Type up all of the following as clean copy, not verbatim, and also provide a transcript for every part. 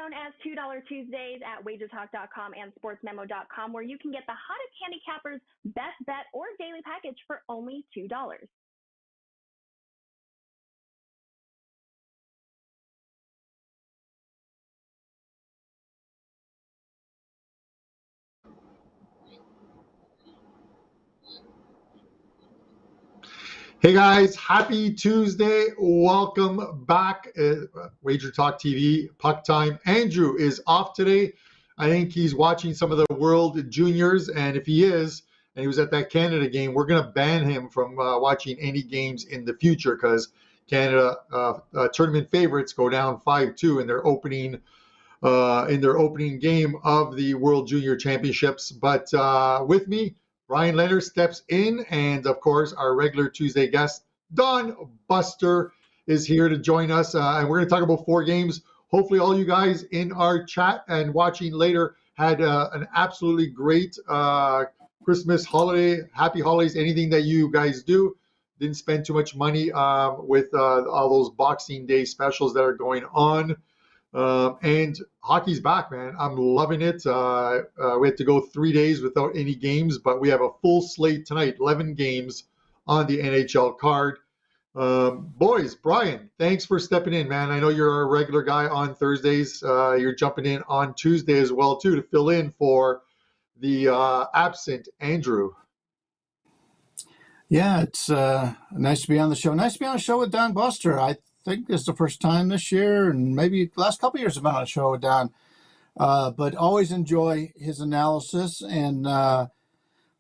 known as $2 Tuesdays at wagertalk.com and sportsmemo.com, where you can get the hottest handicappers, best bet, or daily package for only $2. Hey guys, happy Tuesday. Welcome back. Wager Talk TV, Puck Time. Andrew is off today. I think he's watching some of the World Juniors, and if he is, and he was at that Canada game, we're going to ban him from watching any games in the future because Canada tournament favorites go down 5-2 in their opening game of the World Junior Championships. But with me, Bryan Leonard steps in, and of course, our regular Tuesday guest, Don Buster, is here to join us. And we're going to talk about 4 games. Hopefully, all you guys in our chat and watching later had an absolutely great Christmas holiday. Happy holidays, anything that you guys do. Didn't spend too much money with all those Boxing Day specials that are going on. And hockey's back, man. I'm loving it. We had to go 3 days without any games, but we have a full slate tonight, 11 games on the NHL card. Boys, Bryan, thanks for stepping in, man. I know you're a regular guy on Thursdays. You're jumping in on Tuesday as well, too, to fill in for the absent Andrew. Yeah, it's nice to be on the show. Nice to be on the show with Don Buster. I think this is the first time this year, and maybe the last couple of years I've been on a show with Don. But always enjoy his analysis, and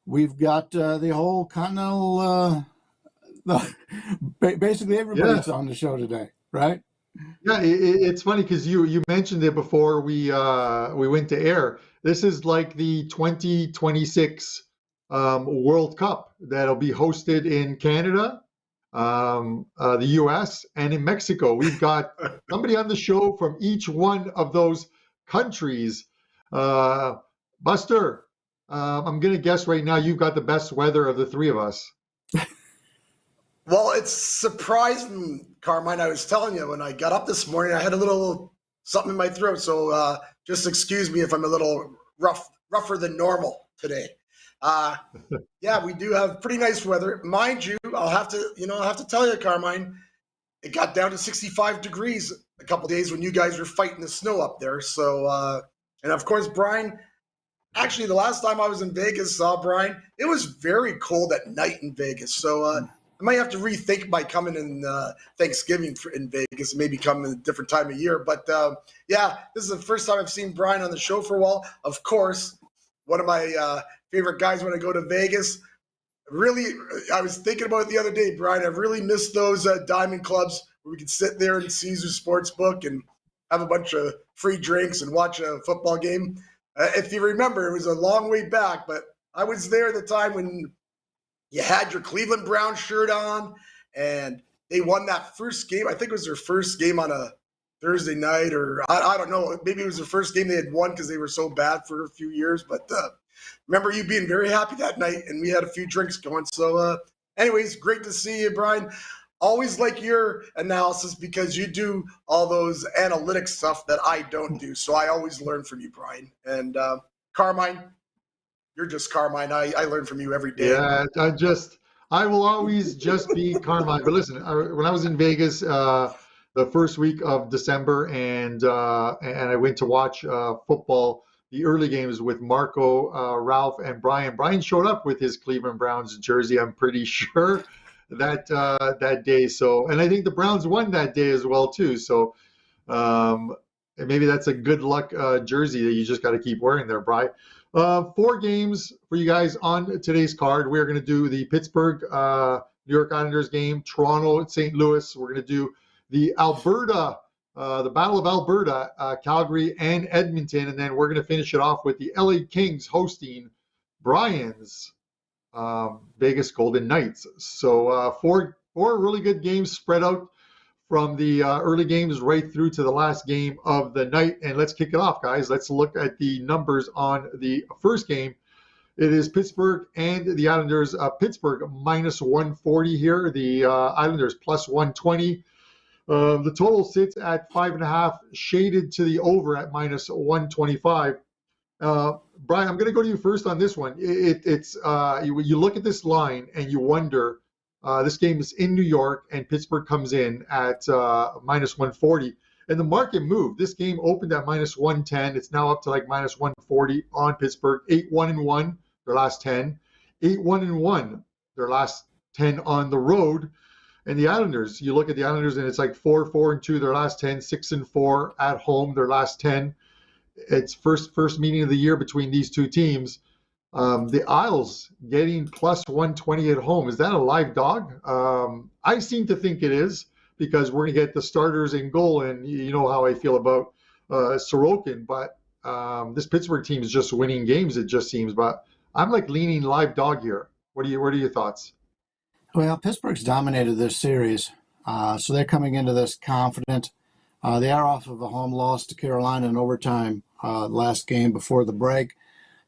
we've got the whole continental, basically everybody's on the show today, right? Yeah, it's funny because you mentioned it before we went to air. This is like the 2026 World Cup that'll be hosted in Canada, the U.S., and in Mexico. We've got somebody on the show from each one of those countries. Buster, I'm going to guess right now you've got the best weather of the three of us. Well, it's surprising, Carmine. I was telling you, when I got up this morning, I had a little something in my throat. So just excuse me if I'm a little rougher than normal today. Yeah, we do have pretty nice weather. Mind you, I'll have to tell you, Carmine, it got down to 65 degrees a couple of days when you guys were fighting the snow up there. So, and of course, Bryan, actually, the last time I was in Vegas, Bryan, it was very cold at night in Vegas. So I might have to rethink my coming in Thanksgiving in Vegas, maybe come in a different time of year. But yeah, this is the first time I've seen Bryan on the show for a while. Of course, one of my favorite guys when I go to Vegas. Really, I was thinking about it the other day, Bryan. I really miss those diamond clubs where we could sit there in Caesars Sportsbook and have a bunch of free drinks and watch a football game. If you remember, it was a long way back, but I was there at the time when you had your Cleveland Browns shirt on, and they won that first game. I think it was their first game on a Thursday night, or I don't know. Maybe it was the first game they had won because they were so bad for a few years. But remember you being very happy that night, and we had a few drinks going. So anyways, great to see you, Bryan. Always like your analysis because you do all those analytic stuff that I don't do. So I always learn from you, Bryan. And Carmine, you're just Carmine. I learn from you every day. Yeah, I will always just be Carmine. But listen, when I was in Vegas the first week of December, and I went to watch football, the early games with Marco, Ralph, and Brian. Brian showed up with his Cleveland Browns jersey, I'm pretty sure, that day. So, and I think the Browns won that day as well too. So maybe that's a good luck jersey that you just got to keep wearing there, Brian. 4 games for you guys on today's card. We're going to do the Pittsburgh, New York Islanders game, Toronto, St. Louis. We're going to do the Alberta, the Battle of Alberta, Calgary, and Edmonton. And then we're going to finish it off with the LA Kings hosting Bryan's Vegas Golden Knights. So 4 really good games spread out from the early games right through to the last game of the night. And let's kick it off, guys. Let's look at the numbers on the first game. It is Pittsburgh and the Islanders. Pittsburgh minus 140 here. The Islanders plus 120. The total sits at 5.5, shaded to the over at minus 125. Brian, I'm going to go to you first on this one. You look at this line and you wonder, this game is in New York and Pittsburgh comes in at minus 140. And the market moved. This game opened at minus 110. It's now up to like minus 140 on Pittsburgh. 8-1-1 their last 10. 8-1-1 their last 10 on the road. And the Islanders, you look at the Islanders and it's like 4-4-2 their last 10, 6-4 at home their last 10. It's first meeting of the year between these two teams. The Isles getting plus 120 at home. Is that a live dog? I seem to think it is, because we're going to get the starters in goal, and you know how I feel about Sorokin. But this Pittsburgh team is just winning games, it just seems. But I'm like leaning live dog here. What are your thoughts? Well, Pittsburgh's dominated this series, so they're coming into this confident. They are off of a home loss to Carolina in overtime last game before the break.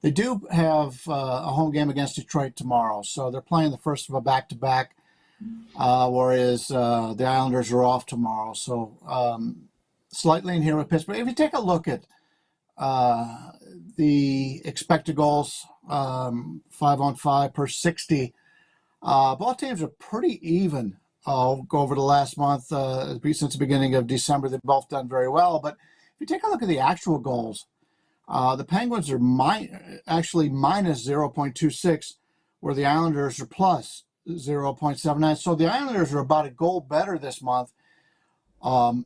They do have a home game against Detroit tomorrow, so they're playing the first of a back-to-back. Whereas the Islanders are off tomorrow. So slightly in here with Pittsburgh. If you take a look at the expected goals, 5-on-5 per 60, both teams are pretty even over the last month. Since the beginning of December, they've both done very well. But if you take a look at the actual goals, the Penguins are actually minus 0.26, where the Islanders are plus 0.79. So the Islanders are about a goal better this month,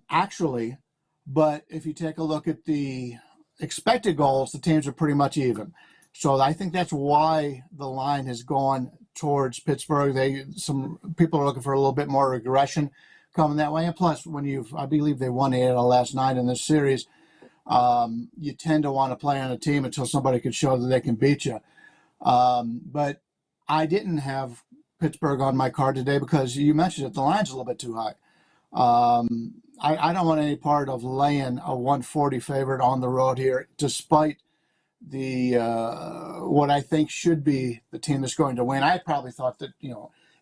actually. But if you take a look at the expected goals, the teams are pretty much even. So I think that's why the line has gone towards Pittsburgh. Some people are looking for a little bit more aggression coming that way. And plus, I believe they won 8 out of the last 9 in this series, you tend to want to play on a team until somebody can show that they can beat you. But I didn't have Pittsburgh on my card today because you mentioned it, the line's a little bit too high. I don't want any part of laying a 140 favorite on the road here, despite the what I think should be the team that's going to win. I probably thought that,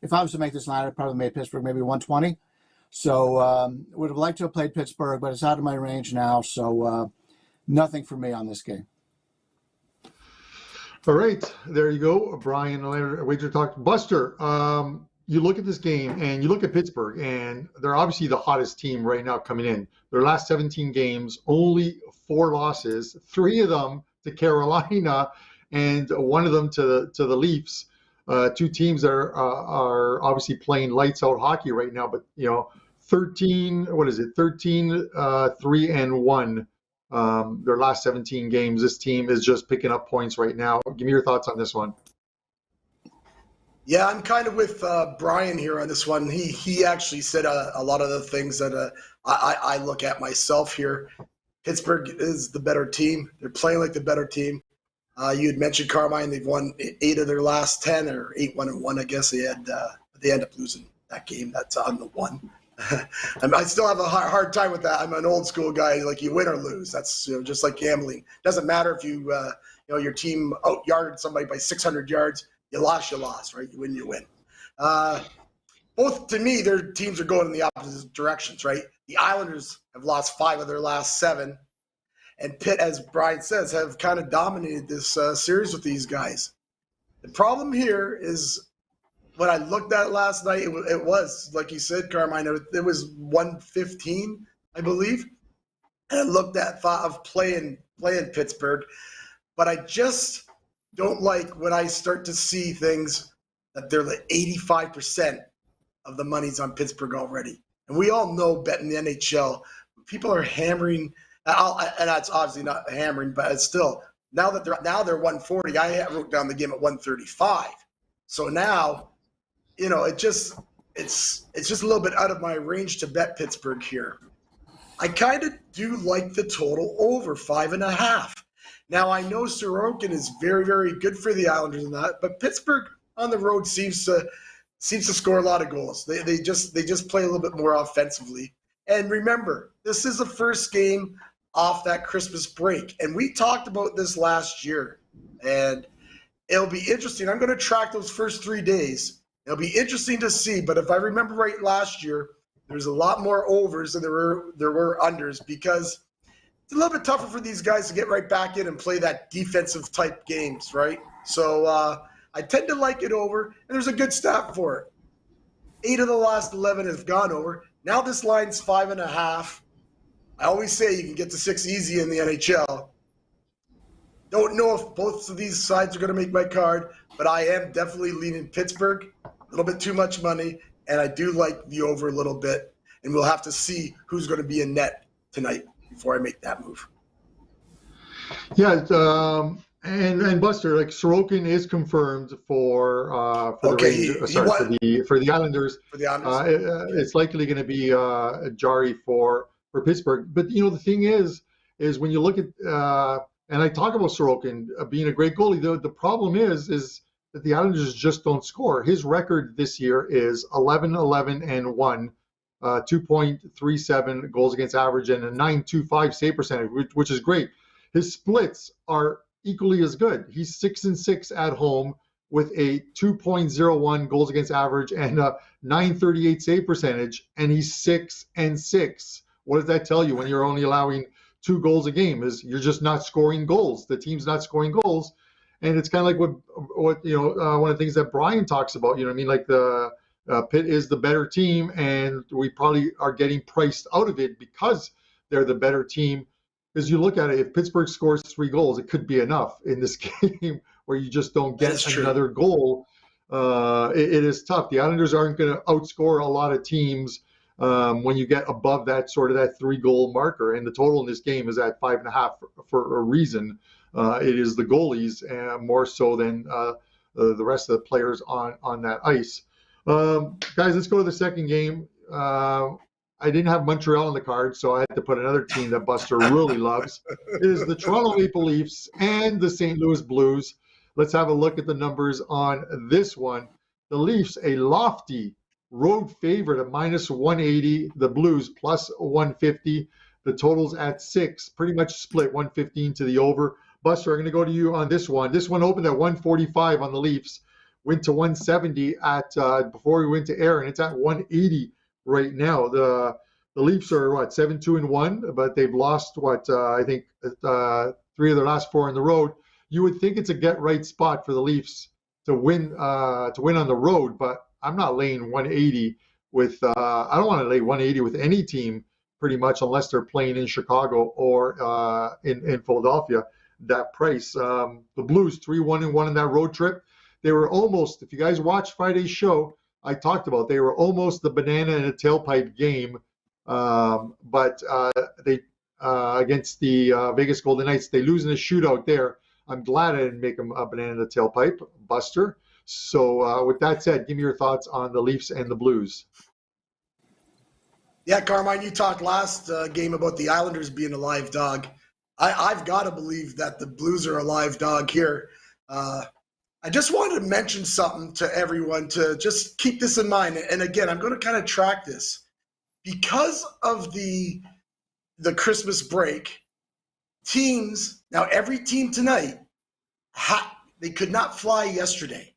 if I was to make this line, I'd probably made Pittsburgh maybe 120. So would have liked to have played Pittsburgh, but it's out of my range now. So nothing for me on this game. All right, there you go. Bryan Leonard, Wager Talk. Buster, you look at this game and you look at Pittsburgh, and they're obviously the hottest team right now coming in. Their last 17 games, only 4 losses, 3 of them to Carolina and 1 of them to the Leafs. 2 teams that are obviously playing lights out hockey right now, but 13, 3-1. Their last 17 games. This team is just picking up points right now. Give me your thoughts on this one. Yeah, I'm kind of with Brian here on this one. He actually said a lot of the things that I look at myself here. Pittsburgh is the better team. They're playing like the better team. You had mentioned Carmine. They've won 8 of their last 10, or 8-1-1, I guess they had. They end up losing that game. That's on the 1. I still have a hard time with that. I'm an old school guy. Like, you win or lose. That's just like gambling. Doesn't matter if you your team out-yarded somebody by 600 yards. You lost, right? You win, you win. Both, to me, their teams are going in the opposite directions, right? The Islanders have lost 5 of their last 7. And Pitt, as Brian says, have kind of dominated this series with these guys. The problem here is, when I looked at it last night, it was, like you said, Carmine, it was 115, I believe. And I looked at thought of playing Pittsburgh. But I just don't like when I start to see things that they're like 85% of the money's on Pittsburgh already. And we all know betting the NHL, people are hammering, and that's obviously not hammering, but it's still, now they're 140. I wrote down the game at 135. So now, it's just a little bit out of my range to bet Pittsburgh here. I kind of do like the total over 5.5. Now, I know Sorokin is very, very good for the Islanders in that, but Pittsburgh on the road seems to score a lot of goals. They just play a little bit more offensively. And remember, this is the first game off that Christmas break, and we talked about this last year. And it'll be interesting. I'm going to track those first 3 days. It'll be interesting to see. But if I remember right, last year there's a lot more overs than there were unders, because it's a little bit tougher for these guys to get right back in and play that defensive type games, right? So I tend to like it over, and there's a good stat for it. 8 of the last 11 have gone over. Now this line's 5.5. I always say you can get to 6 easy in the NHL. Don't know if both of these sides are going to make my card, but I am definitely leaning Pittsburgh. A little bit too much money, and I do like the over a little bit. And we'll have to see who's going to be in net tonight before I make that move. Yeah, and Buster, like Sorokin is confirmed for the Rangers, for the Islanders. For the Islanders, it's likely going to be Jari for Pittsburgh. But the thing is when you look at and I talk about Sorokin being a great goalie, the problem is that the Islanders just don't score. His record this year is 11-11-1. 2.37 goals against average and a 9.25 save percentage, which is great. His splits are equally as good. He's 6-6 at home with a 2.01 goals against average and a 9.38 save percentage, and he's 6-6. What does that tell you when you're only allowing 2 goals a game? Is you're just not scoring goals. The team's not scoring goals, and it's kind of like what one of the things that Brian talks about. Like the Pitt is the better team, and we probably are getting priced out of it because they're the better team. Because you look at it, if Pittsburgh scores 3 goals, it could be enough in this game where you just don't get another goal. It is tough. The Islanders aren't going to outscore a lot of teams when you get above that 3-goal marker. And the total in this game is at 5.5 for a reason. It is the goalies more so than the rest of the players on that ice. Guys, let's go to the second game. I didn't have Montreal on the card, so I had to put another team that Buster really loves. It is the Toronto Maple Leafs and the St. Louis Blues. Let's have a look at the numbers on this one. The Leafs, a lofty road favorite of -180. The Blues +150. The total's at 6, pretty much split 115 to the over. Buster, I'm going to go to you on this one. This one opened at 145 on the Leafs. Went to 170 before we went to air, and it's at 180 right now. The Leafs are 7-2-1, but they've lost I think 3 of their last 4 on the road. You would think it's a get right spot for the Leafs to win on the road, but I'm not laying 180 with. I don't want to lay 180 with any team pretty much unless they're playing in Chicago or in Philadelphia. That price. The Blues 3-1-1 in that road trip. They were almost, if you guys watched Friday's show, I talked about they were almost the banana in a tailpipe game. But they against the Vegas Golden Knights, they lose in a shootout there. I'm glad I didn't make them a banana in a tailpipe, Buster. So with that said, give me your thoughts on the Leafs and the Blues. Yeah, Carmine, you talked last game about the Islanders being a live dog. I've got to believe that the Blues are a live dog here. I just wanted to mention something to everyone to just keep this in mind. And again, I'm going to kind of track this. Because of the Christmas break, teams, now every team tonight, they could not fly yesterday.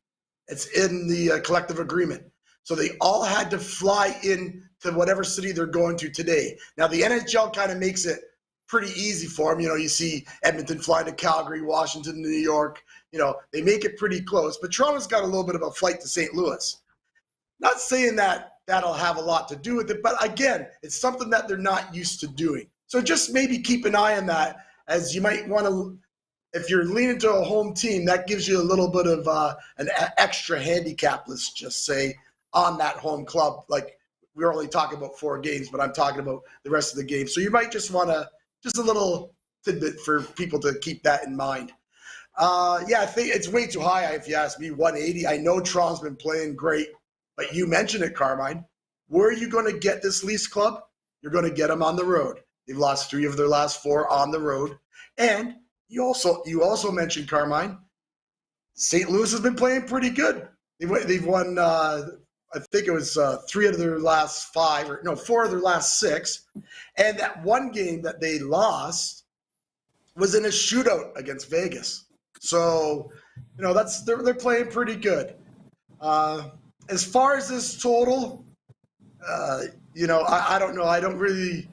It's in the collective agreement. So they all had to fly in to whatever city they're going to today. Now the NHL kind of makes it pretty easy for them. You see Edmonton fly to Calgary, Washington, New York. They make it pretty close. But Toronto's got a little bit of a flight to St. Louis. Not saying that that'll have a lot to do with it, but again, it's something that they're not used to doing. So just maybe keep an eye on that, as you might want to, if you're leaning to a home team, that gives you a little bit of an extra handicap, let's just say, on that home club. Like, we're only talking about 4 games, but I'm talking about the rest of the games. So you might just want to, just a little tidbit for people to keep that in mind. I think it's way too high, if you ask me, 180. I know Toronto's been playing great, but you mentioned it, Carmine. Where are you going to get this Leafs club? You're going to get them on the road. They've lost 3 of their last 4 on the road. And you also mentioned, Carmine, St. Louis has been playing pretty good. They've won, I think it was 3 of their last 4 of their last 6. And that one game that they lost was in a shootout against Vegas. So, they're playing pretty good. As far as this total, I don't know. I don't really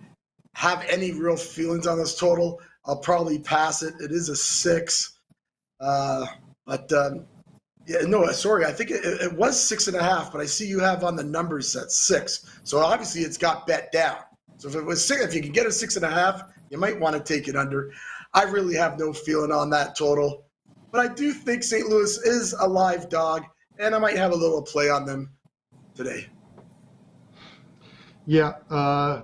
have any real feelings on this total. I'll probably pass it. It is a 6. But yeah, no, sorry. I think it was 6.5, but I see you have on the numbers at 6. So obviously it's got bet down. So if it was 6, if you can get a 6.5, you might want to take it under. I really have no feeling on that total, but I do think St. Louis is a live dog, and I might have a little play on them today. Yeah,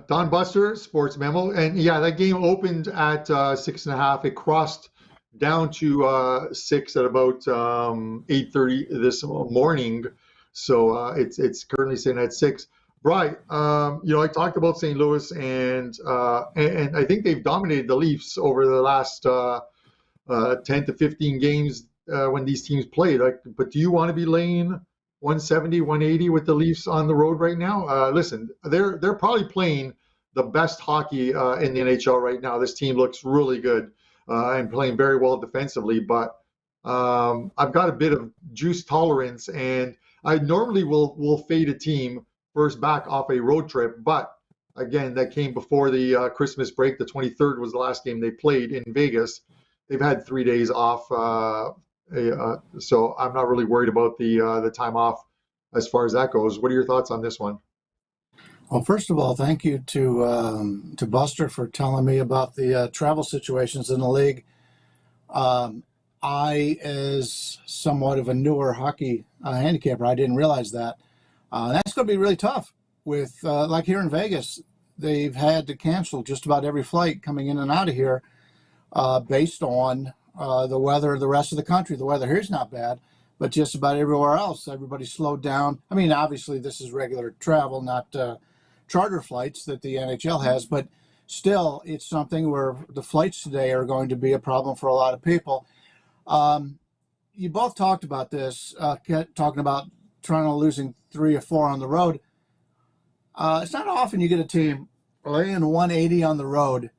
Don Buster, Sports Memo, and yeah, that game opened at 6.5. It crossed down to 6 at about 8:30 this morning, so it's currently sitting at 6. Right, I talked about St. Louis, and I think they've dominated the Leafs over the last 10 to 15 games when these teams played. But do you want to be laying 170, 180 with the Leafs on the road right now? Listen, they're probably playing the best hockey in the NHL right now. This team looks really good and playing very well defensively. But I've got a bit of juice tolerance, and I normally will fade a team first back off a road trip. But again, that came before the Christmas break. The 23rd was the last game they played in Vegas. They've had 3 days off. So I'm not really worried about the time off as far as that goes. What are your thoughts on this one? Well, first of all, thank you to Buster for telling me about the travel situations in the league. I, as somewhat of a newer hockey handicapper, I didn't realize that. That's going to be really tough with, like here in Vegas, they've had to cancel just about every flight coming in and out of here based on the weather of the rest of the country. The weather here's not bad, but just about everywhere else, everybody's slowed down. I mean, obviously, this is regular travel, not charter flights that the NHL has, but still, it's something where the flights today are going to be a problem for a lot of people. You both talked about this, talking about Toronto losing 3 or 4 on the road. It's not often you get a team laying 180 on the road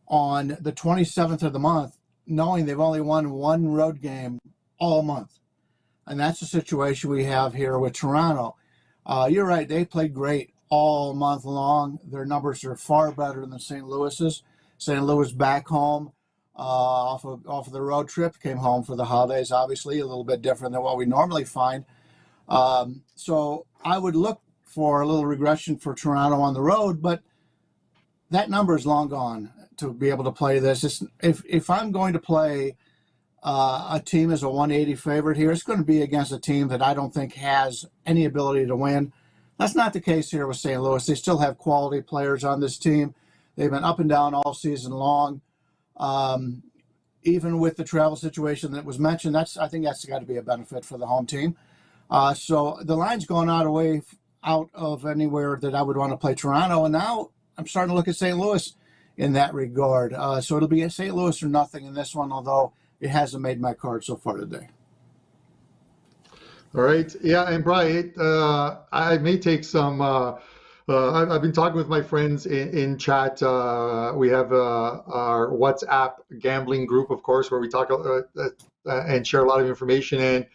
on the 27th of the month, knowing they've only won 1 road game all month. And that's the situation we have here with Toronto. You're right, they played great all month long. Their numbers are far better than St. Louis's. St. Louis back home off of the road trip, came home for the holidays, obviously, a little bit different than what we normally find. So I would look for a little regression for Toronto on the road, but that number is long gone to be able to play this. If I'm going to play a team as a 180 favorite here, it's going to be against a team that I don't think has any ability to win. That's not the case here with St. Louis. They still have quality players on this team. They've been up and down all season long. Even with the travel situation that was mentioned, I think that's got to be a benefit for the home team. So the line's gone out of anywhere that I would want to play Toronto, and now I'm starting to look at St. Louis in that regard. So it'll be a St. Louis or nothing in this one, although it hasn't made my card so far today. All right. Yeah, and Brian, I may take some. I've been talking with my friends in chat. We have our WhatsApp gambling group, of course, where we talk and share a lot of information.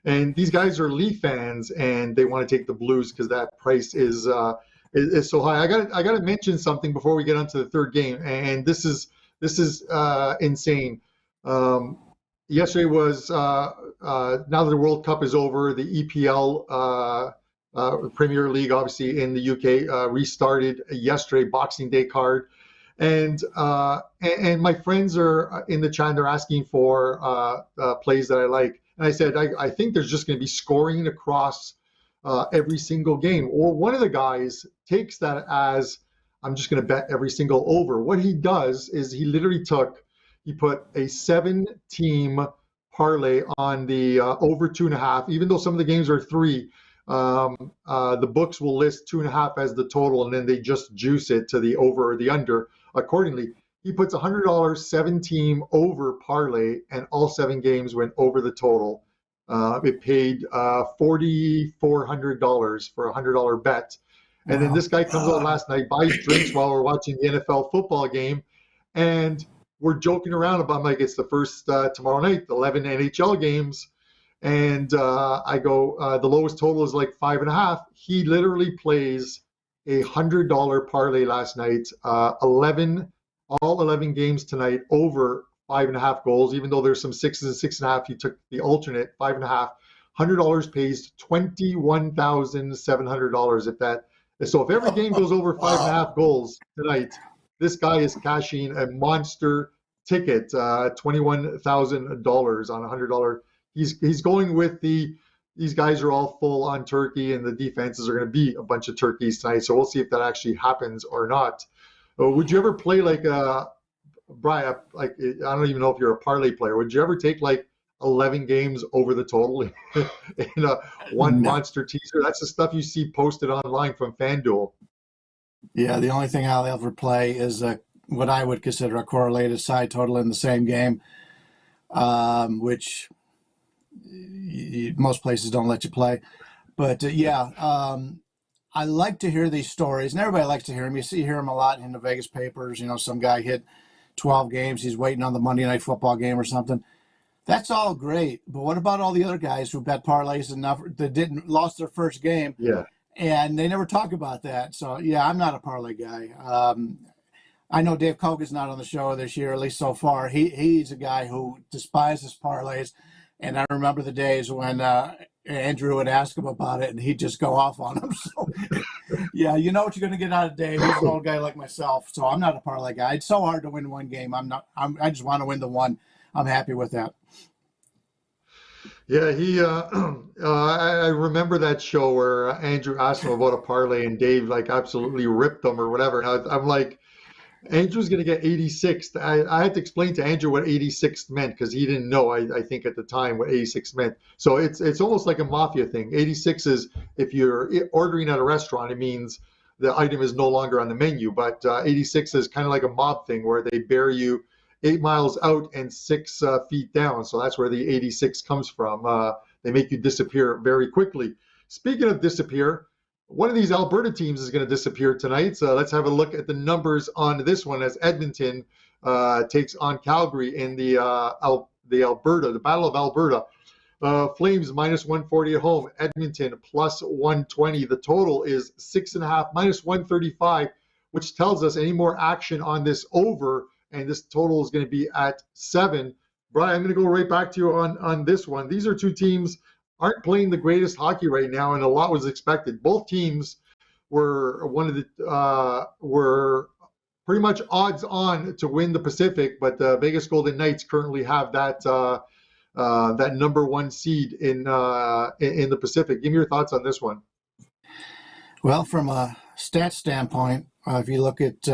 And these guys are Leaf fans, and they want to take the Blues because that price is so high. I got to mention something before we get on to the third game, and this is insane. Yesterday was now that the World Cup is over, the EPL Premier League, obviously in the UK, restarted yesterday, Boxing Day card, and my friends are in the chat. They're asking for plays that I like, and I said I think there's just going to be scoring across every single game. Well, one of the guys takes that as I'm just going to bet every single over. What he does is he put a 7-team parlay on the over 2.5, even though some of the games are 3. The books will list 2.5 as the total, and then they just juice it to the over or the under accordingly. He puts $100 7-team over parlay, and all 7 games went over the total. It paid $4,400 for a $100 bet. And then this guy comes out last night, buys drinks while we're watching the NFL football game, and we're joking around about, like, it's the first tomorrow night, 11 NHL games. And I go, the lowest total is like 5.5. He literally plays a $100 parlay last night. 11 games tonight over 5.5 goals. Even though there's some 6s and 6.5, he took the alternate 5.5. $100 pays $21,700 if that. So if every game goes over 5.5 goals tonight, this guy is cashing a monster ticket, $21,000 on a $100. He's going with these guys are all full on turkey, and the defenses are going to be a bunch of turkeys tonight. So we'll see if that actually happens or not. Would you ever play Brian? Like, I don't even know if you're a parlay player. Would you ever take like 11 games over the total in one monster teaser? That's the stuff you see posted online from FanDuel. Yeah, the only thing I'll ever play is what I would consider a correlated side total in the same game, which most places don't let you play. But I like to hear these stories, and everybody likes to hear them. You hear them a lot in the Vegas papers. Some guy hit 12 games. He's waiting on the Monday Night Football game or something. That's all great. But what about all the other guys who bet parlays and that lost their first game? Yeah. And they never talk about that. So, yeah, I'm not a parlay guy. I know Dave Koga's not on the show this year, at least so far. He's a guy who despises parlays. And I remember the days when Andrew would ask him about it, and he'd just go off on him. So, yeah, you know what you're going to get out of Dave. He's an old guy like myself. So I'm not a parlay guy. It's so hard to win one game. I just want to win the one. I'm happy with that. Yeah, I remember that show where Andrew asked him about a parlay and Dave absolutely ripped him or whatever. And I'm like, Andrew's going to get 86th. I had to explain to Andrew what 86th meant because he didn't know, I think at the time, what 86 meant. So it's almost like a mafia thing. 86 is if you're ordering at a restaurant, it means the item is no longer on the menu. But 86 is kind of like a mob thing where they bury you 8 miles out and 6 feet down. So that's where the 86 comes from. They make you disappear very quickly. Speaking of disappear, one of these Alberta teams is going to disappear tonight. So let's have a look at the numbers on this one as Edmonton takes on Calgary in the Battle of Alberta. Flames minus 140 at home. Edmonton plus 120. The total is 6.5 minus 135, which tells us any more action on this over. And this total is going to be at 7. Brian, I'm going to go right back to you on this one. These are two teams aren't playing the greatest hockey right now, and a lot was expected. Both teams were were pretty much odds on to win the Pacific, but the Vegas Golden Knights currently have that number 1 seed in the Pacific. Give me your thoughts on this one. Well, from a stat standpoint, if you look at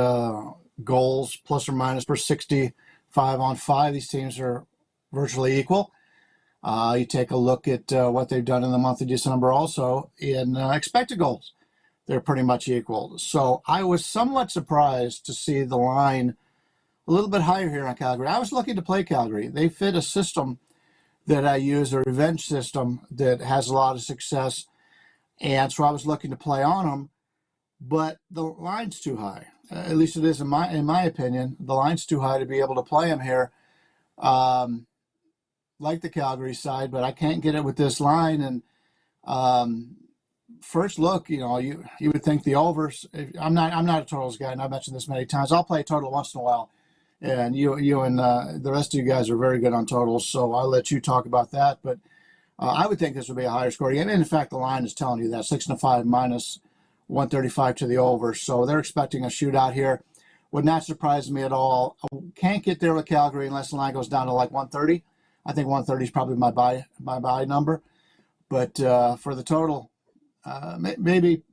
goals plus or minus per 65 on 5, these teams are virtually equal. You take a look at what they've done in the month of December also in expected goals. They're pretty much equal. So I was somewhat surprised to see the line a little bit higher here on Calgary. I was looking to play Calgary. They fit a system that I use, a revenge system that has a lot of success. And so I was looking to play on them, but the line's too high. At least it is in my opinion. The line's too high to be able to play them here, like the Calgary side. But I can't get it with this line. And first look, you would think the overs. I'm not a totals guy, and I've mentioned this many times. I'll play a total once in a while, and you and the rest of you guys are very good on totals. So I'll let you talk about that. But I would think this would be a higher score game. And in fact, the line is telling you that 6-5 minus 135 to the over. So they're expecting a shootout here. Would not surprise me at all. I can't get there with Calgary unless the line goes down to like 130. I think 130 is probably my buy number. But for the total, maybe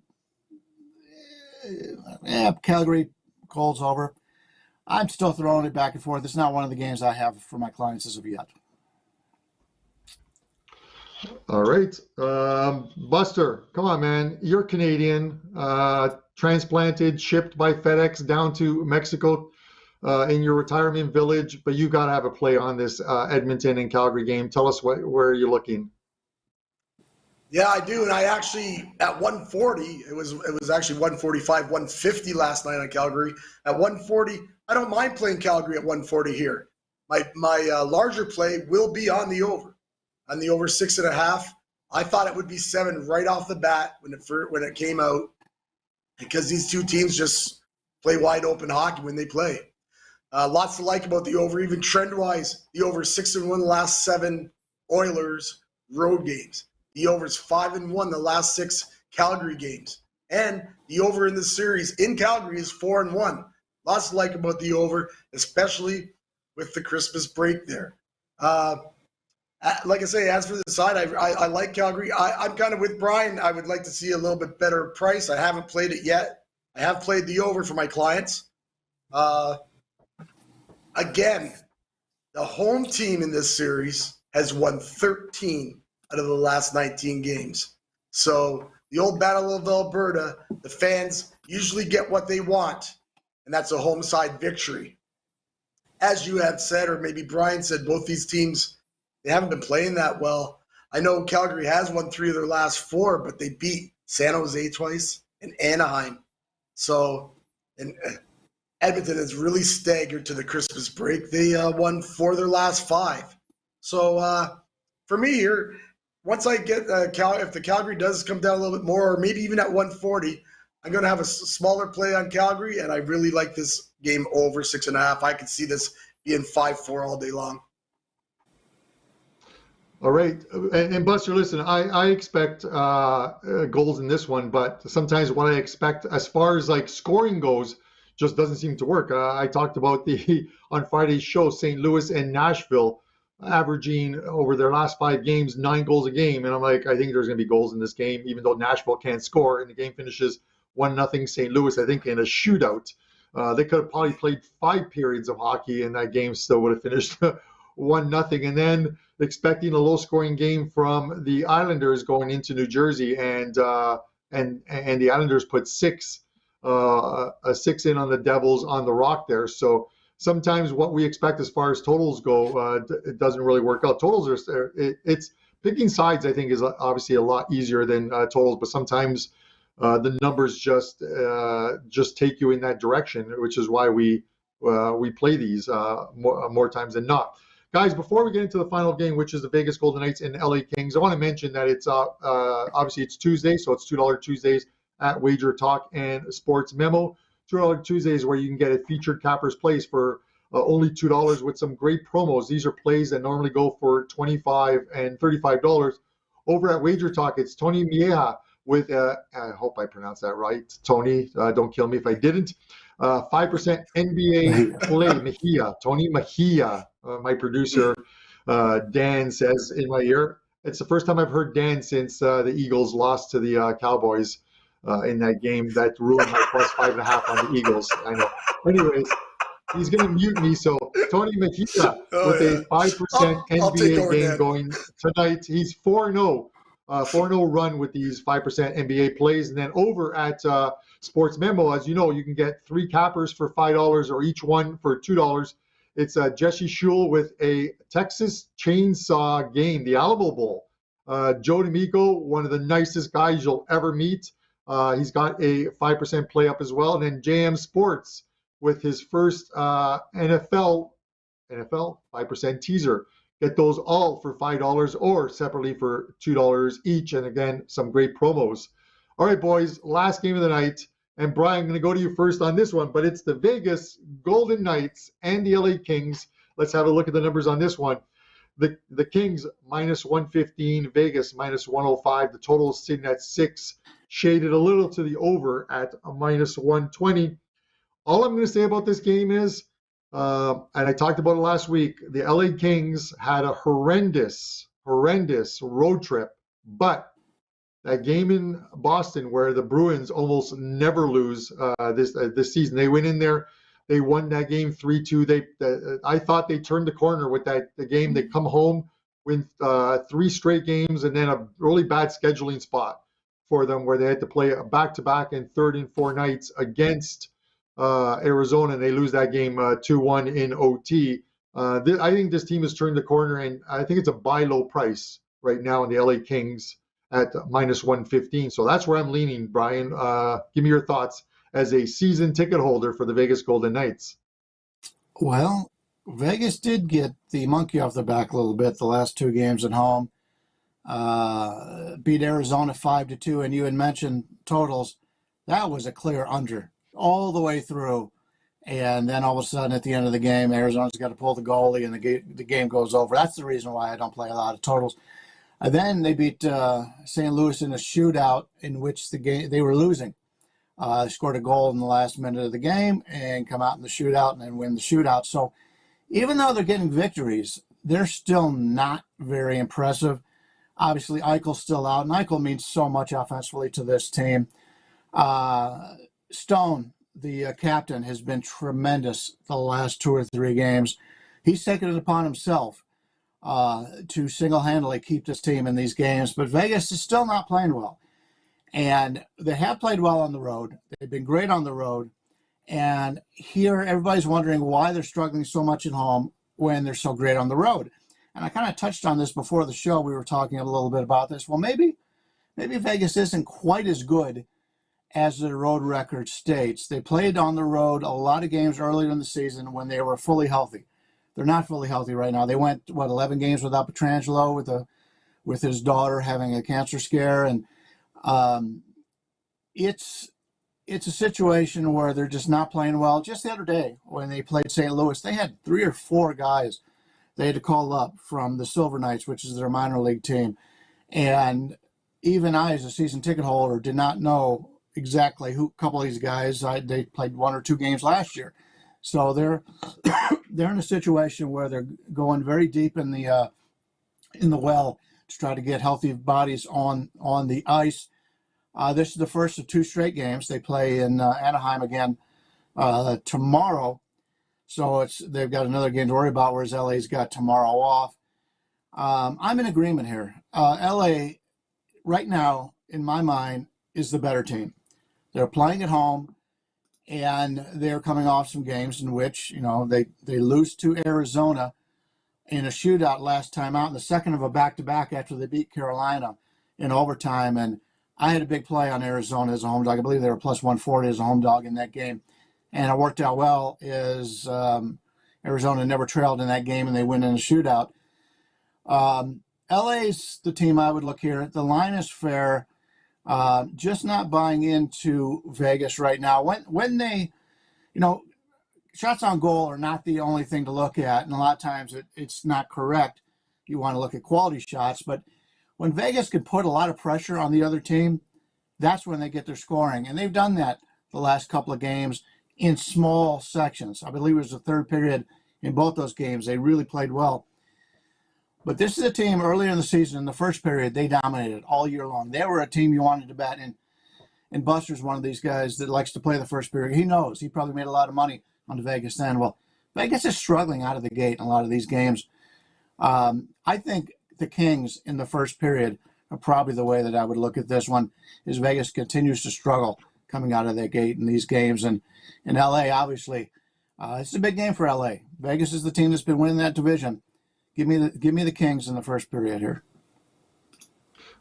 Calgary calls over. I'm still throwing it back and forth. It's not one of the games I have for my clients as of yet. All right. Buster, come on, man. You're Canadian, transplanted, shipped by FedEx down to Mexico in your retirement village, but you got to have a play on this Edmonton and Calgary game. Tell us where you're looking. Yeah, I do. And I actually, at 140, it was actually 145, 150 last night on Calgary. At 140, I don't mind playing Calgary at 140 here. My larger play will be on the over. On the over 6.5, I thought it would be 7 right off the bat when it came out. because these two teams just play wide open hockey when they play. Lots to like about the over, even trend-wise. The over 6-1 the last 7 Oilers road games. The over's 5-1 the last 6 Calgary games. And the over in this series in Calgary is 4-1. Lots to like about the over, especially with the Christmas break there. Like I say, as for the side, I like Calgary. I'm kind of with Brian. I would like to see a little bit better price. I haven't played it yet. I have played the over for my clients. Again, the home team in this series has won 13 out of the last 19 games. So the old Battle of Alberta, the fans usually get what they want, and that's a home side victory. As you have said, or maybe Brian said, both these teams, they haven't been playing that well. I know Calgary has won 3 of their last 4, but they beat San Jose twice and Anaheim. So, and Edmonton has really staggered to the Christmas break. They won 4 of their last 5. So for me here, once I get if the Calgary does come down a little bit more, or maybe even at 140, I'm going to have a smaller play on Calgary, and I really like this game over 6.5. I could see this being 5-4 all day long. All right. And Buster, listen, I expect goals in this one, but sometimes what I expect as far as like scoring goes just doesn't seem to work. I talked about on Friday's show, St. Louis and Nashville averaging over their last 5 games 9 goals a game. And I'm like, I think there's going to be goals in this game, even though Nashville can't score. And the game finishes 1-0 St. Louis, I think, in a shootout. They could have probably played 5 periods of hockey, and that game still would have finished 1-0. And then expecting a low-scoring game from the Islanders going into New Jersey, and the Islanders put 6 in on the Devils on the Rock there. So sometimes what we expect as far as totals go, it doesn't really work out. Totals it's picking sides, I think, is obviously a lot easier than totals, but sometimes the numbers just take you in that direction, which is why we play these more times than not. Guys, before we get into the final game, which is the Vegas Golden Knights and LA Kings, I want to mention that it's obviously it's Tuesday, so it's $2 Tuesdays at Wager Talk and Sports Memo. $2 Tuesdays where you can get a featured cappers plays for only $2 with some great promos. These are plays that normally go for $25 and $35. Over at Wager Talk, it's Tony Mieja with, I hope I pronounced that right. Tony, don't kill me if I didn't. 5% NBA play, Mejia, Tony Mejia. My producer, Dan, says in my ear. It's the first time I've heard Dan since the Eagles lost to the Cowboys in that game. That ruined my plus 5.5 on the Eagles. I know. Anyways, he's going to mute me. So Tony Mejia with a 5% NBA game going tonight. He's 4-0. 4-0 run with these 5% NBA plays. And then over at Sports Memo, as you know, you can get 3 cappers for $5 or each one for $2. It's Jesse Shule with a Texas Chainsaw game, the Alamo Bowl. Joe D'Amico, one of the nicest guys you'll ever meet. He's got a 5% play up as well. And then JM Sports with his first NFL 5% teaser. Get those all for $5 or separately for $2 each. And again, some great promos. All right, boys, last game of the night. And Brian, I'm going to go to you first on this one, but it's the Vegas Golden Knights and the LA Kings. Let's have a look at the numbers on this one. The Kings minus 115, Vegas minus 105. The total is sitting at 6, shaded a little to the over at a minus 120. All I'm going to say about this game is, and I talked about it last week, the LA Kings had a horrendous road trip, but that game in Boston where the Bruins almost never lose this season. They went in there, they won that game 3-2. I thought they turned the corner with the game. They come home, win 3 straight games, and then a really bad scheduling spot for them where they had to play a back-to-back and 3rd and 4 nights against Arizona, and they lose that game 2-1 in OT. I think this team has turned the corner, and I think it's a buy low price right now in the LA Kings at minus 115. So that's where I'm leaning, Brian. Give me your thoughts as a season ticket holder for the Vegas Golden Knights. Well, Vegas did get the monkey off the back a little bit the last 2 games at home. Beat Arizona 5-2, and you had mentioned totals. That was a clear under all the way through. And then all of a sudden at the end of the game, Arizona's got to pull the goalie and the game goes over. That's the reason why I don't play a lot of totals. And then they beat St. Louis in a shootout in which they were losing. They scored a goal in the last minute of the game and come out in the shootout and then win the shootout. So even though they're getting victories, they're still not very impressive. Obviously, Eichel's still out, and Eichel means so much offensively to this team. Stone, the captain, has been tremendous the last 2 or 3 games. He's taken it upon himself to single-handedly keep this team in these games, but Vegas is still not playing well. And they have played well on the road. They've been great on the road. And here everybody's wondering why they're struggling so much at home when they're so great on the road. And I kind of touched on this before the show. We were talking a little bit about this. Well, maybe Vegas isn't quite as good as the road record states. They played on the road a lot of games earlier in the season when they were fully healthy. They're not fully healthy right now. They went, 11 games without Pietrangelo with his daughter having a cancer scare. And it's a situation where they're just not playing well. Just the other day when they played St. Louis, they had 3 or 4 guys they had to call up from the Silver Knights, which is their minor league team. And even I, as a season ticket holder, did not know exactly who a couple of these guys. They played 1 or 2 games last year. So they're in a situation where they're going very deep in the well to try to get healthy bodies on the ice. This is the first of 2 straight games. They play in Anaheim again tomorrow. So they've got another game to worry about, whereas LA's got tomorrow off. I'm in agreement here. LA, right now, in my mind, is the better team. They're playing at home, and they're coming off some games in which, they lose to Arizona in a shootout last time out, and the second of a back-to-back after they beat Carolina in overtime. And I had a big play on Arizona as a home dog. I believe they were plus 140 as a home dog in that game. And it worked out well as Arizona never trailed in that game, and they win in a shootout. LA's the team I would look here. The line is fair. Just not buying into Vegas right now. When they, shots on goal are not the only thing to look at, and a lot of times it's not correct. You want to look at quality shots, but when Vegas can put a lot of pressure on the other team, that's when they get their scoring. And they've done that the last couple of games in small sections. I believe it was the third period in both those games. They really played well. But this is a team earlier in the season, in the first period, they dominated all year long. They were a team you wanted to bet. And Buster's one of these guys that likes to play the first period. He knows. He probably made a lot of money on the Vegas then. Well, Vegas is struggling out of the gate in a lot of these games. I think the Kings in the first period are probably the way that I would look at this one, is Vegas continues to struggle coming out of the gate in these games. And in LA, obviously, it's a big game for LA. Vegas is the team that's been winning that division. Give me the Kings in the first period here.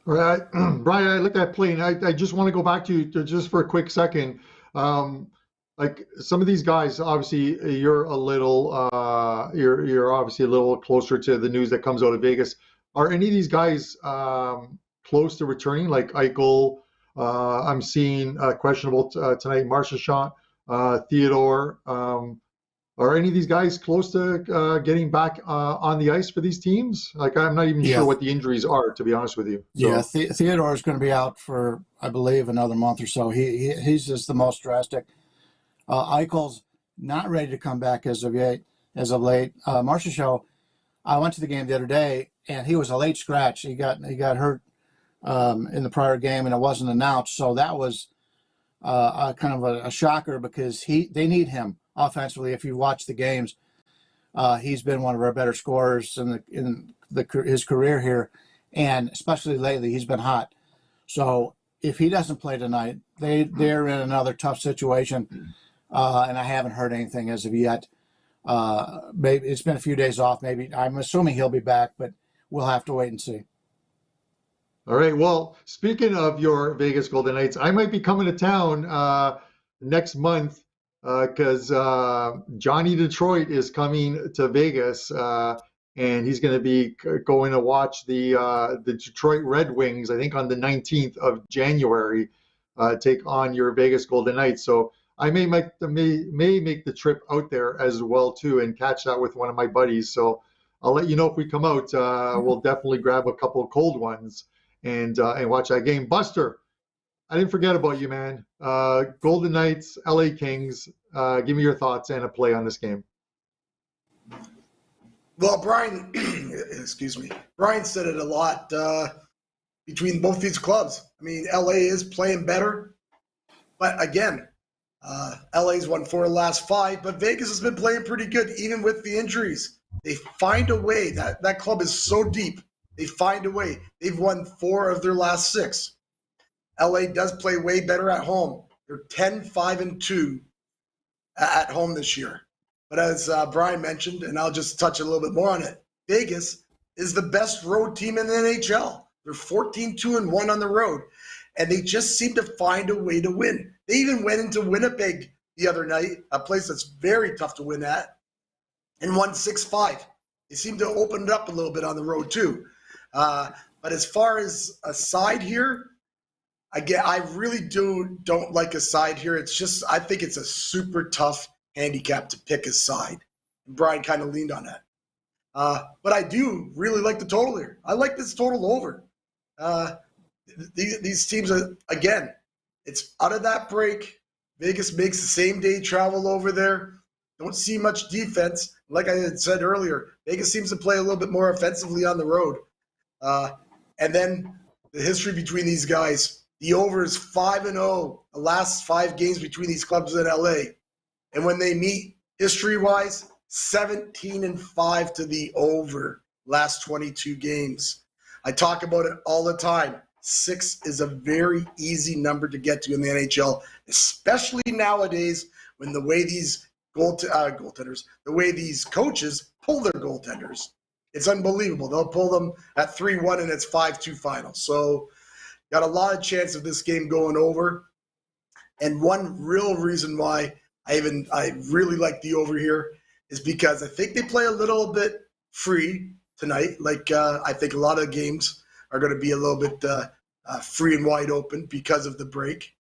All right, Brian, I looked at play, and I just want to go back to just for a quick second. Like some of these guys, obviously, you're a little, you're obviously a little closer to the news that comes out of Vegas. Are any of these guys close to returning? Like Eichel, I'm seeing questionable tonight. Marchand, Theodore. Are any of these guys close to getting back on the ice for these teams? Like, I'm not even sure what the injuries are, to be honest with you. So. Yeah, Theodore is going to be out for, I believe, another month or so. He's just the most drastic. Eichel's not ready to come back as of late. Marchand, I went to the game the other day, and he was a late scratch. He got hurt in the prior game, and it wasn't announced. So that was kind of a shocker, because they need him offensively. If you watch the games, he's been one of our better scorers in his career here, and especially lately, he's been hot. So if he doesn't play tonight, they're in another tough situation, and I haven't heard anything as of yet. Maybe it's been a few days off. Maybe I'm assuming he'll be back, but we'll have to wait and see. All right. Well, speaking of your Vegas Golden Knights, I might be coming to town next month because Johnny Detroit is coming to Vegas, and he's going to be going to watch the Detroit Red Wings, I think, on the 19th of January. take on your Vegas Golden Knights. So I may make the trip out there as well too, and catch that with one of my buddies. So I'll let you know if we come out. We'll definitely grab a couple of cold ones and watch that game. Buster, I didn't forget about you, man. Golden Knights, LA Kings. Give me your thoughts and a play on this game. Well, Brian, excuse me. Brian said it a lot between both these clubs. I mean, LA is playing better, but again, LA's won 4 of the last 5, but Vegas has been playing pretty good, even with the injuries. They find a way. That club is so deep. They find a way. They've won 4 of their last 6. LA does play way better at home. They're 10-5-2 at home this year. But as Brian mentioned, and I'll just touch a little bit more on it, Vegas is the best road team in the NHL. They're 14-2-1 on the road, and they just seem to find a way to win. They even went into Winnipeg the other night, a place that's very tough to win at, and won 6-5. They seem to open it up a little bit on the road too. But as far as a side here, I really don't like a side here. It's just, I think it's a super tough handicap to pick a side. Brian kind of leaned on that. But I do really like the total here. I like this total over. These teams are, again, it's out of that break. Vegas makes the same day travel over there. Don't see much defense. Like I had said earlier, Vegas seems to play a little bit more offensively on the road. And then the history between these guys, the over is 5-0, the last 5 games between these clubs in LA. And when they meet, history-wise, 17-5 to the over last 22 games. I talk about it all the time. 6 is a very easy number to get to in the NHL, especially nowadays when the way these goaltenders, the way these coaches pull their goaltenders. It's unbelievable. They'll pull them at 3-1 and it's 5-2 final. So got a lot of chance of this game going over. And one real reason why I really like the over here is because I think they play a little bit free tonight. Like I think a lot of games are going to be a little bit free and wide open because of the break.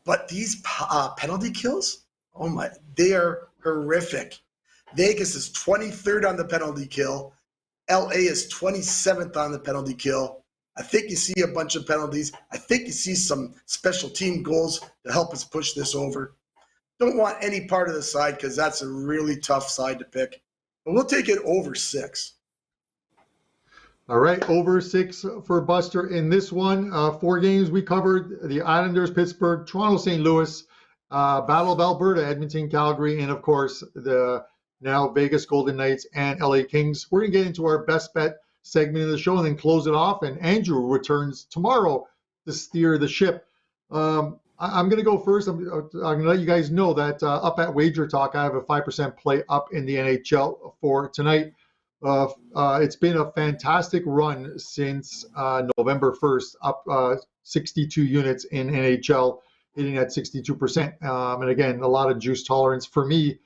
But these penalty kills, oh my, they are horrific. Vegas is 23rd on the penalty kill. LA is 27th on the penalty kill. I think you see a bunch of penalties. I think you see some special team goals to help us push this over. Don't want any part of the side because that's a really tough side to pick. But we'll take it over 6. All right, over 6 for Buster in this one. 4 games we covered: the Islanders, Pittsburgh, Toronto, St. Louis, Battle of Alberta, Edmonton, Calgary, and of course the now Vegas Golden Knights and LA Kings. We're going to get into our best bet segment of the show and then close it off. And Andrew returns tomorrow to steer the ship. I'm going to go first. I'm going to let you guys know that up at Wager Talk, I have a 5% play up in the NHL for tonight. It's been a fantastic run since November 1st, up 62 units in NHL, hitting at 62%. And again, a lot of juice tolerance for me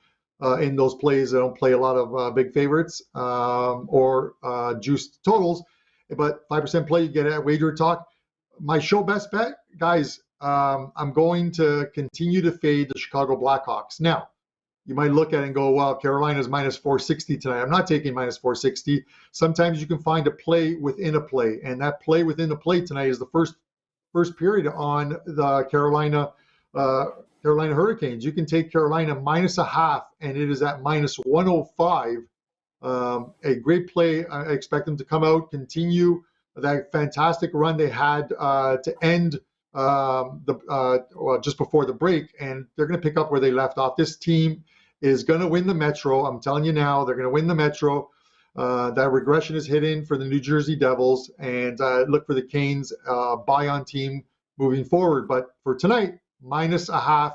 in those plays. I don't play a lot of big favorites or juiced totals, but 5% play you get at Wager Talk. My show best bet, guys, I'm going to continue to fade the Chicago Blackhawks. Now, you might look at it and go, well, Carolina's minus 460 tonight. I'm not taking minus 460. Sometimes you can find a play within a play, and that play within the play tonight is the first period on the Carolina Hurricanes. You can take Carolina minus a half, and it is at minus 105. A great play. I expect them to come out, continue that fantastic run they had to end just before the break, and they're going to pick up where they left off. This team is going to win the Metro. I'm telling you now, they're going to win the Metro. That regression is hidden for the New Jersey Devils, and look for the Canes buy on team moving forward. But for tonight, minus a half,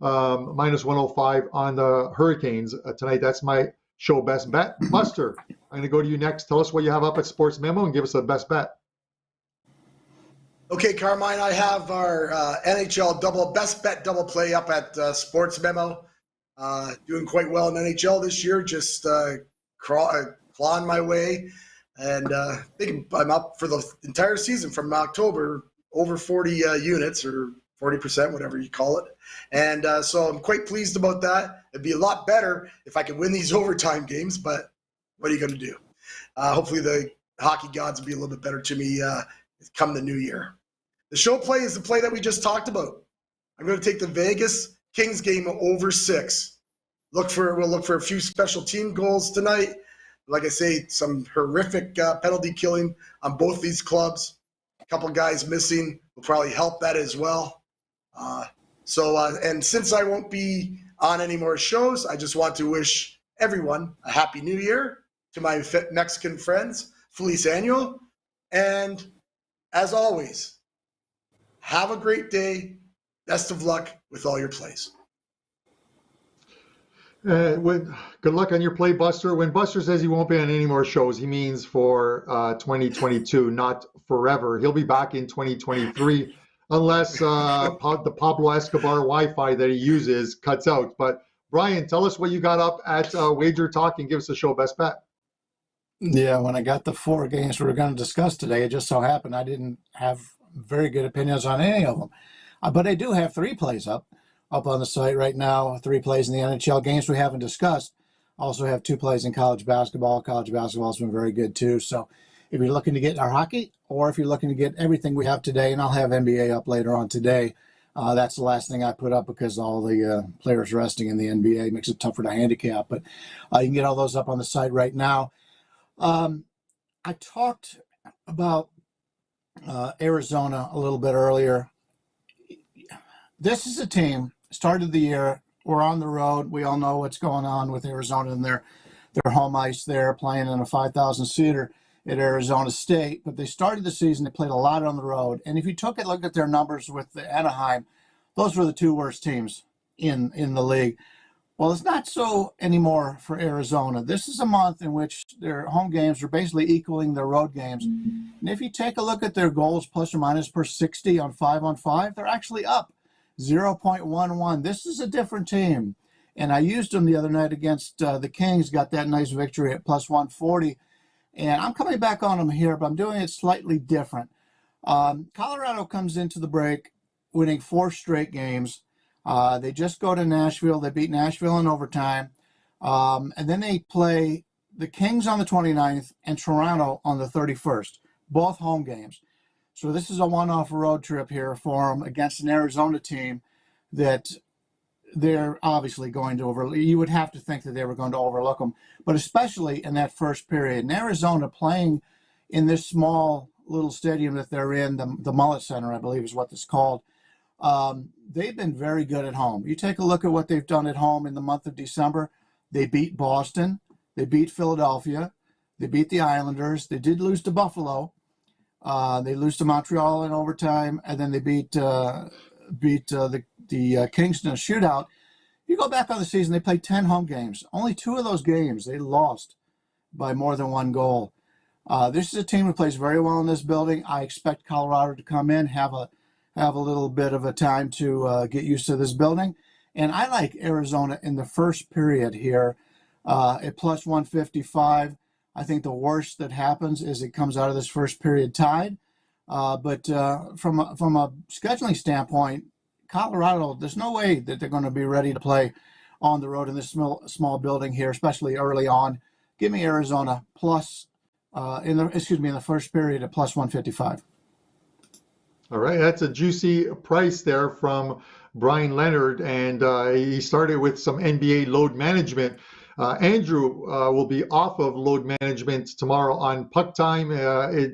minus 105 on the Hurricanes tonight. That's my show best bet. Buster, I'm going to go to you next. Tell us what you have up at Sports Memo and give us the best bet. Okay, Carmine, I have our NHL best bet double play up at Sports Memo. Doing quite well in NHL this year, just clawing my way. And I think I'm up for the entire season from October, over 40 units or 40%, whatever you call it. And so I'm quite pleased about that. It'd be a lot better if I could win these overtime games, but what are you going to do? Hopefully the hockey gods will be a little bit better to me come the new year. The show play is the play that we just talked about. I'm going to take the Vegas Kings game over 6. We'll look for a few special team goals tonight. Like I say, some horrific penalty killing on both these clubs. A couple guys missing will probably help that as well. And since I won't be on any more shows, I just want to wish everyone a happy new year. To my Mexican friends, Feliz Año. And as always, have a great day. Best of luck with all your plays. Good luck on your play, Buster. When Buster says he won't be on any more shows, he means for 2022, not forever. He'll be back in 2023 unless the Pablo Escobar Wi-Fi that he uses cuts out. But Brian, tell us what you got up at Wager Talk and give us a show best bet. Yeah, when I got the 4 games we were going to discuss today, it just so happened I didn't have very good opinions on any of them. But I do have 3 plays up on the site right now, 3 plays in the NHL games we haven't discussed. Also have 2 plays in college basketball. College basketball has been very good too. So if you're looking to get our hockey, or if you're looking to get everything we have today, and I'll have NBA up later on today, that's the last thing I put up because all the players resting in the NBA makes it tougher to handicap. But you can get all those up on the site right now. I talked about Arizona a little bit earlier. This is a team, started the year, we're on the road. We all know what's going on with Arizona and their home ice there, playing in a 5,000-seater at Arizona State. But they started the season, they played a lot on the road. And if you took a look at their numbers with the Anaheim, those were the 2 worst teams in the league. Well, it's not so anymore for Arizona. This is a month in which their home games are basically equaling their road games. And if you take a look at their goals plus or minus per 60 on 5-on-5, they're actually up 0.11. This is a different team. And I used them the other night against the Kings, got that nice victory at plus 140. And I'm coming back on them here, but I'm doing it slightly different. Colorado comes into the break winning 4 straight games. They just go to Nashville. They beat Nashville in overtime. And then they play the Kings on the 29th and Toronto on the 31st, both home games. So this is a one-off road trip here for them against an Arizona team that they're obviously going to overlook. You would have to think that they were going to overlook them, but especially in that first period. And Arizona playing in this small little stadium that they're in, the Mullet Center, I believe is what it's called. They've been very good at home. You take a look at what they've done at home in the month of December. They beat Boston. They beat Philadelphia. They beat the Islanders. They did lose to Buffalo. They lose to Montreal in overtime, and then they beat the Kings in a shootout. You go back on the season, they played 10 home games. Only 2 of those games they lost by more than 1 goal. This is a team that plays very well in this building. I expect Colorado to come in, have a little bit of a time to get used to this building. And I like Arizona in the first period here at plus 155. I think the worst that happens is it comes out of this first period tied. But from a scheduling standpoint, Colorado, there's no way that they're going to be ready to play on the road in this small building here, especially early on. Give me Arizona plus in the first period at plus 155. All right, that's a juicy price there from Bryan Leonard, and he started with some NBA load management. Andrew will be off of load management tomorrow on Puck Time,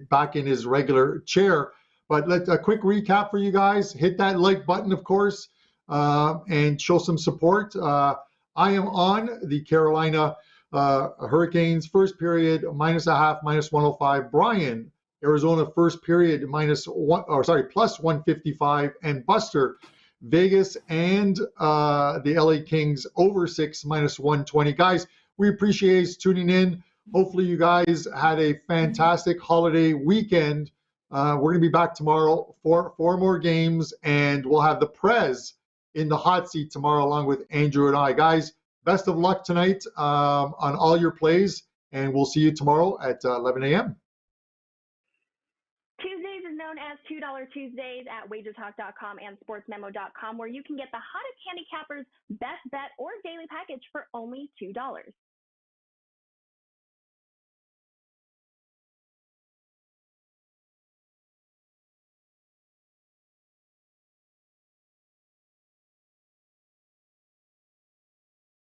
back in his regular chair. But a quick recap for you guys. Hit that like button, of course, and show some support. I am on the Carolina Hurricanes first period -0.5, -105. Brian, Arizona first period plus 155, and Buster, Vegas and the LA Kings over 6 -120. Guys, we appreciate you tuning in. Hopefully you guys had a fantastic holiday weekend. We're going to be back tomorrow for 4 more games, and we'll have the Prez in the hot seat tomorrow along with Andrew and I. Guys, best of luck tonight on all your plays, and we'll see you tomorrow at 11 a.m. Tuesdays Tuesdays is known as $2 Tuesdays at wagertalk.com and sportsmemo.com, where you can get the hottest handicappers, best bet, or daily package for only $2.